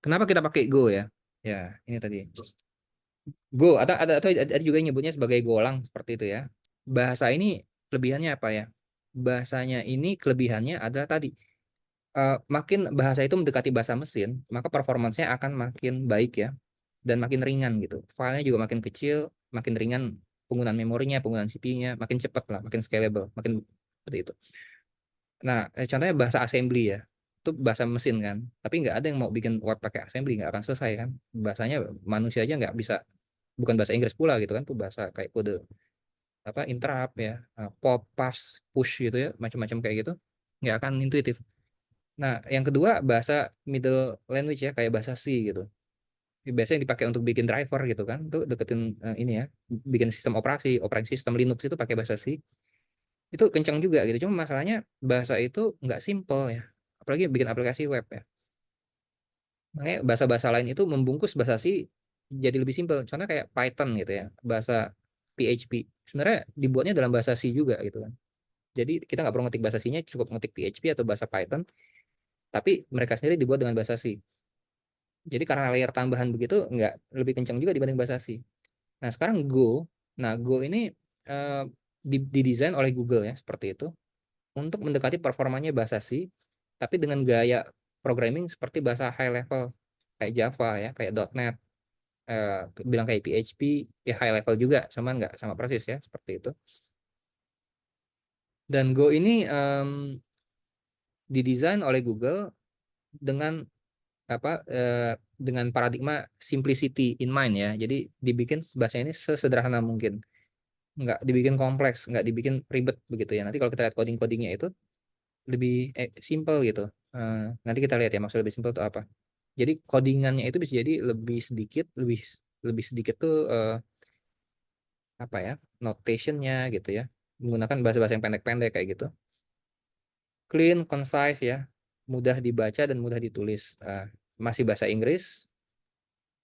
Kenapa kita pakai Go ya? Ya, ini tadi. Go ada juga yang nyebutnya sebagai Golang seperti itu ya. Bahasa ini kelebihannya apa ya? Bahasanya ini kelebihannya adalah tadi makin bahasa itu mendekati bahasa mesin, maka performansnya akan makin baik ya dan makin ringan gitu. Filenya juga makin kecil, makin ringan penggunaan memorinya, penggunaan CPU-nya makin cepat lah, makin scalable, makin seperti itu. Nah, contohnya bahasa assembly ya. Itu bahasa mesin kan. Tapi nggak ada yang mau bikin web pakai assembly, nggak akan selesai kan. Bahasanya manusia aja nggak bisa, bukan bahasa Inggris pula gitu kan. Itu bahasa kayak kode apa interrupt ya, pop, pass, push gitu ya, macam-macam kayak gitu. Nggak akan intuitif. Nah, yang kedua bahasa middle language ya, kayak bahasa C gitu. Biasanya dipakai untuk bikin driver gitu kan. Itu deketin ini ya, bikin sistem operasi, operating system Linux itu pakai bahasa C. Itu kencang juga gitu. Cuma masalahnya bahasa itu nggak simple ya. Apalagi bikin aplikasi web ya. Makanya bahasa-bahasa lain itu membungkus bahasa C jadi lebih simpel. Contohnya kayak Python gitu ya, bahasa PHP. Sebenarnya dibuatnya dalam bahasa C juga gitu kan. Jadi kita nggak perlu ngetik bahasa C-nya, cukup ngetik PHP atau bahasa Python, tapi mereka sendiri dibuat dengan bahasa C. Jadi karena layer tambahan begitu nggak lebih kencang juga dibanding bahasa C. Nah sekarang Go, nah Go ini eh, didesain oleh Google ya seperti itu untuk mendekati performanya bahasa C, tapi dengan gaya programming seperti bahasa high level kayak Java ya, kayak .NET, eh, bilang kayak PHP, ya high level juga, sama nggak sama persis ya seperti itu. Dan Go ini didesain oleh Google dengan apa dengan paradigma simplicity in mind ya. Jadi dibikin bahasa ini sesederhana mungkin, nggak dibikin kompleks, nggak dibikin ribet begitu ya. Nanti kalau kita lihat coding-codingnya itu lebih simple gitu. Nanti kita lihat ya maksud lebih simple itu apa. Jadi codingannya itu bisa jadi lebih sedikit, lebih sedikit tuh apa ya, notationnya gitu ya, menggunakan bahasa-bahasa yang pendek-pendek kayak gitu. Clean, concise ya, mudah dibaca dan mudah ditulis. Masih bahasa Inggris,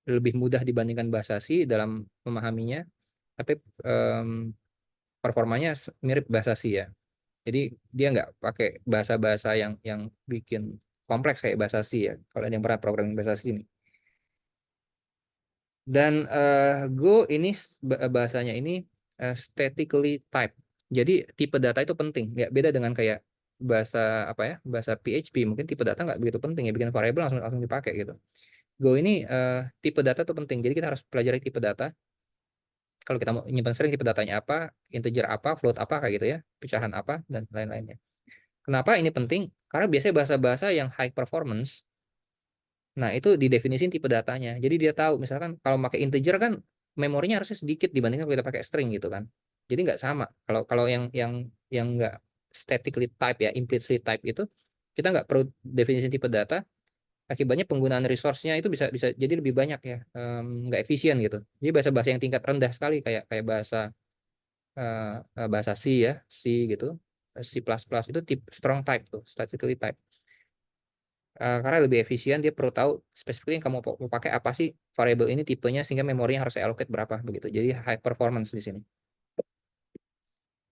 lebih mudah dibandingkan bahasa C dalam memahaminya, tapi em, performanya mirip bahasa C ya. Jadi dia nggak pakai bahasa-bahasa yang bikin kompleks kayak bahasa C ya. Kalau ada yang pernah programming bahasa C ini. Dan Go ini bahasanya ini statically type. Jadi tipe data itu penting. Nggak beda dengan kayak bahasa apa ya, bahasa PHP. Mungkin tipe data nggak begitu penting ya, bikin variabel langsung langsung dipakai gitu. Go ini tipe data itu penting. Jadi kita harus pelajari tipe data. Kalau kita mau nyimpan string, tipe datanya apa, integer apa, float apa kayak gitu ya, pecahan apa dan lain-lainnya. Kenapa ini penting? Karena biasanya bahasa-bahasa yang high performance, nah itu didefinisin tipe datanya. Jadi dia tahu, misalkan kalau pakai integer kan memorinya harusnya sedikit dibandingkan kalau kita pakai string gitu kan. Jadi nggak sama. Kalau kalau yang nggak statically type ya, implicitly type itu kita nggak perlu definisi tipe data. Akibatnya penggunaan resource-nya itu bisa bisa jadi lebih banyak ya, nggak efisien gitu. Jadi bahasa-bahasa yang tingkat rendah sekali kayak kayak bahasa C ya, C gitu, C++ itu tip strong type tuh, statically type. Karena lebih efisien, dia perlu tahu spesifiknya yang kamu mau pakai apa sih variabel ini tipenya, sehingga memorinya harus allocate berapa begitu. Jadi high performance di sini.